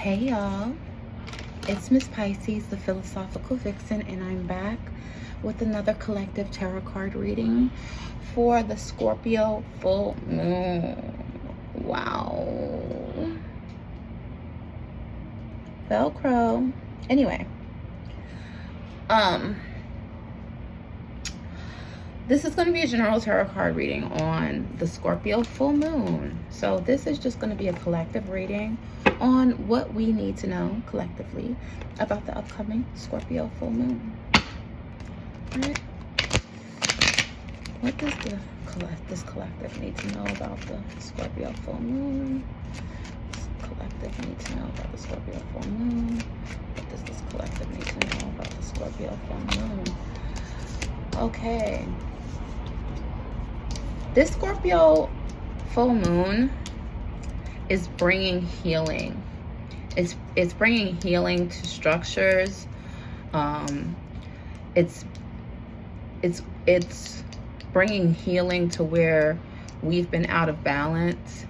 Hey y'all, it's Miss Pisces, the philosophical Vixen, and I'm back with another collective tarot card reading for the Scorpio full moon. Wow. Velcro. Anyway, this is going to be a general tarot card reading on the Scorpio full moon. So this is just going to be a collective reading on what we need to know collectively about the upcoming Scorpio full moon. All right. What does this collective need to know about the Scorpio full moon? This collective need to know about the Scorpio full moon. What does this collective need to know about the Scorpio full moon? Okay. This Scorpio full moon is bringing healing. It's bringing healing to structures. It's bringing healing to where we've been out of balance.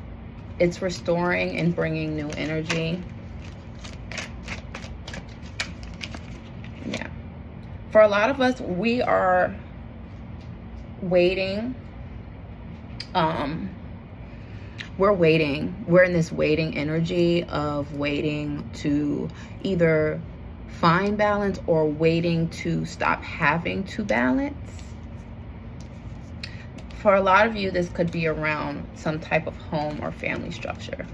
It's restoring and bringing new energy. Yeah. For a lot of us, we are waiting. We're waiting. We're in this waiting energy of waiting to either find balance or waiting to stop having to balance. For a lot of you, this could be around some type of home or family structure.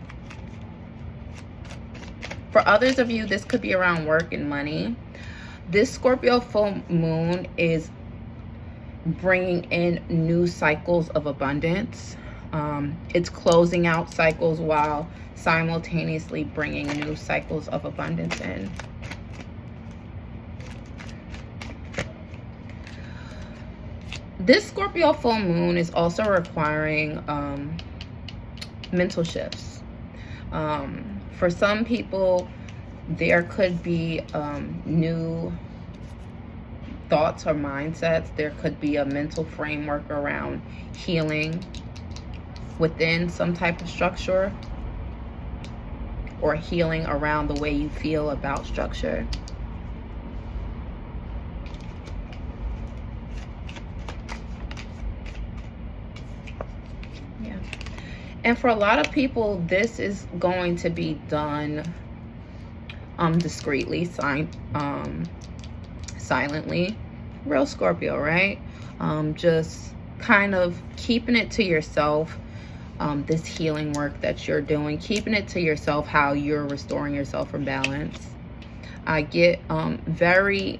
For others of you, this could be around work and money. This Scorpio full moon is bringing in new cycles of abundance. It's closing out cycles while simultaneously bringing new cycles of abundance in. This Scorpio full moon is also requiring mental shifts. For some people, there could be new thoughts or mindsets. There could be a mental framework around healing within some type of structure, or healing around the way you feel about structure. Yeah. And for a lot of people, this is going to be done discreetly, silently. Real Scorpio, right? Just kind of keeping it to yourself. This healing work that you're doing, keeping it to yourself, how you're restoring yourself from balance. I get very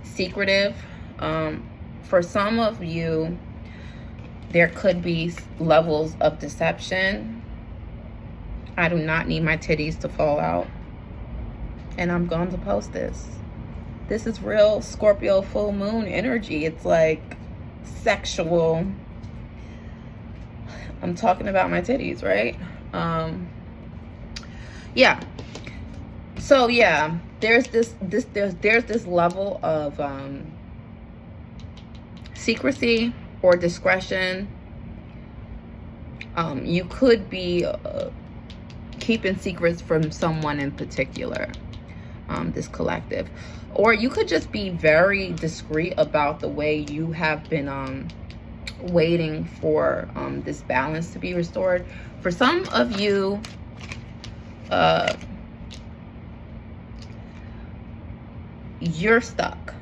secretive. For some of you, there could be levels of deception. I do not need my titties to fall out, and I'm going to post this. This is real Scorpio full moon energy. It's like sexual. I'm talking about my titties, right? Yeah. So yeah, there's this level of secrecy or discretion. You could be keeping secrets from someone in particular, this collective. Or you could just be very discreet about the way you have been waiting for this balance to be restored. For some of you, you're stuck.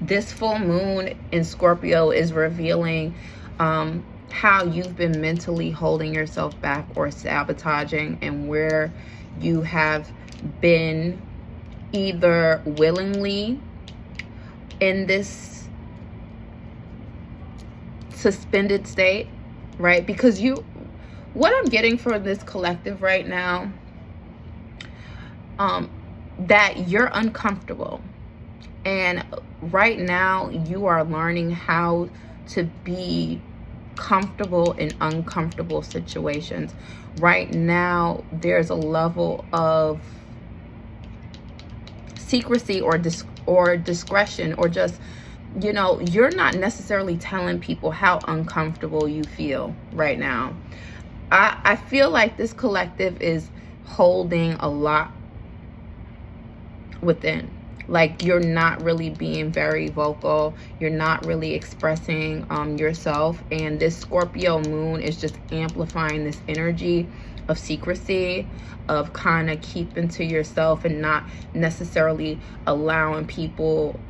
This full moon in Scorpio is revealing how you've been mentally holding yourself back or sabotaging, and where you have been either willingly in this suspended state, right? Because what I'm getting from this collective right now, that you're uncomfortable, and right now you are learning how to be comfortable in uncomfortable situations. Right now there's a level of secrecy or discretion, or just, you know, you're not necessarily telling people how uncomfortable you feel right now. I feel like this collective is holding a lot within. Like, you're not really being very vocal. You're not really expressing yourself. And this Scorpio moon is just amplifying this energy of secrecy, of kind of keeping to yourself and not necessarily allowing people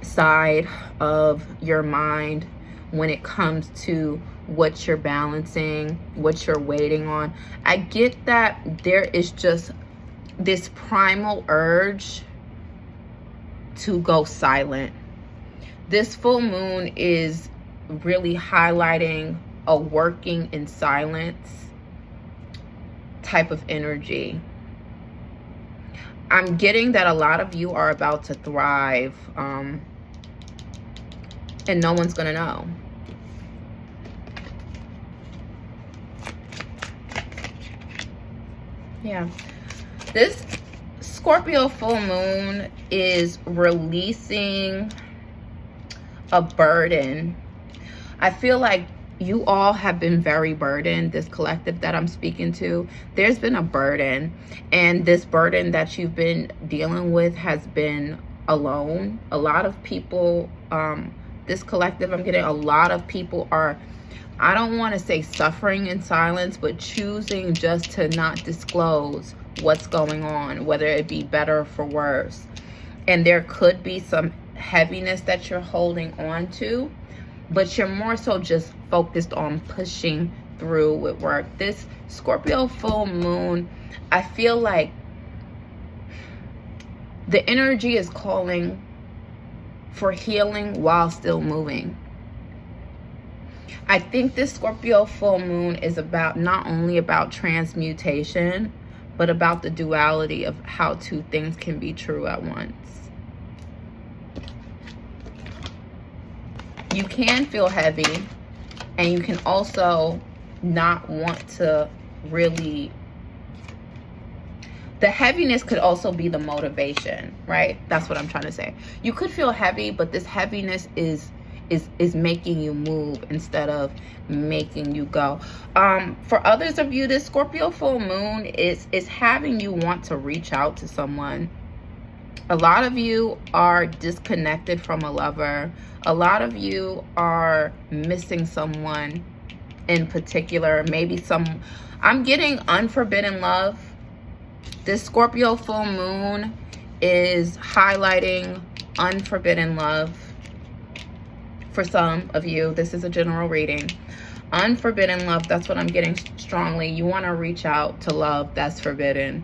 inside of your mind when it comes to what you're balancing, what you're waiting on. I get that there is just this primal urge to go silent. This full moon is really highlighting a working in silence type of energy. I'm getting that a lot of you are about to thrive, and no one's gonna know. Yeah. This Scorpio full moon is releasing a burden. I feel like you all have been very burdened, this collective that I'm speaking to. There's been a burden, and this burden that you've been dealing with has been alone. A lot of people, this collective, I'm getting a lot of people are, I don't want to say suffering in silence, but choosing just to not disclose what's going on, whether it be better or for worse. And there could be some heaviness that you're holding on to, but you're more so just focused on pushing through with work. This Scorpio full moon, I feel like the energy is calling for healing while still moving. I think this Scorpio full moon is about not only about transmutation, but about the duality of how two things can be true at once. You can feel heavy, and you can also not want to really, the heaviness could also be the motivation, right? That's what I'm trying to say. You could feel heavy, but this heaviness is making you move instead of making you go. For others of you, this Scorpio full moon is having you want to reach out to someone. A lot of you are disconnected from a lover. A lot of you are missing someone in particular. Maybe I'm getting unforbidden love. This Scorpio full moon is highlighting unforbidden love. For some of you, this is a general reading. Unforbidden love, that's what I'm getting strongly. You want to reach out to love that's forbidden.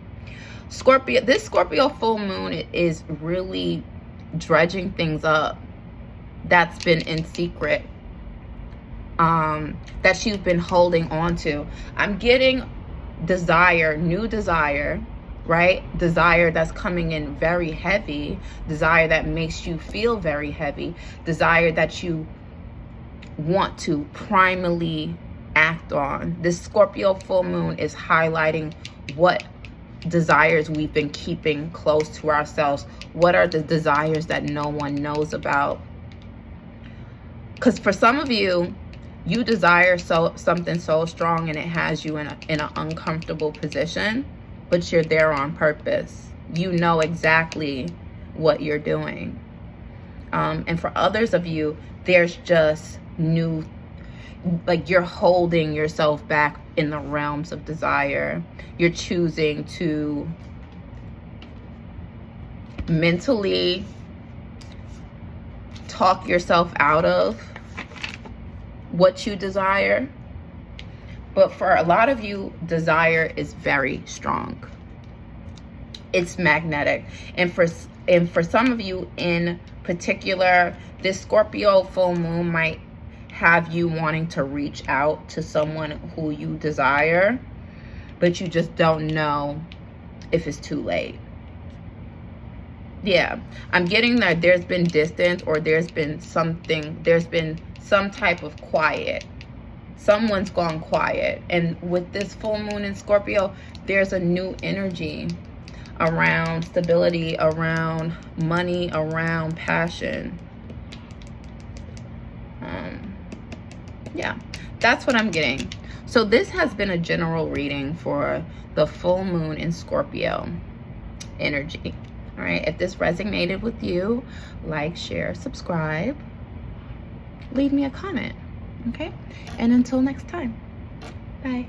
Scorpio, this Scorpio full moon is really dredging things up that's been in secret, that you've been holding on to. I'm getting desire, new desire, right? Desire that's coming in very heavy, desire that makes you feel very heavy, desire that you want to primally act on. This Scorpio full moon is highlighting what desires we've been keeping close to ourselves. What are the desires that no one knows about? Because for some of you, you desire something so strong, and it has you in an uncomfortable position, but you're there on purpose. You know exactly what you're doing. And for others of you, there's just new, like, you're holding yourself back in the realms of desire. You're choosing to mentally talk yourself out of what you desire. But for a lot of you, desire is very strong. It's magnetic. And for some of you in particular, this Scorpio full moon might have you wanting to reach out to someone who you desire, but you just don't know if it's too late. Yeah, I'm getting that there's been distance, or there's been some type of quiet. Someone's gone quiet. And with this full moon in Scorpio, there's a new energy around stability, around money, around passion. Yeah, that's what I'm getting. So this has been a general reading for the full moon in Scorpio. energy. All right, if this resonated with you, like, share, subscribe, leave me a comment. Okay, and until next time, bye.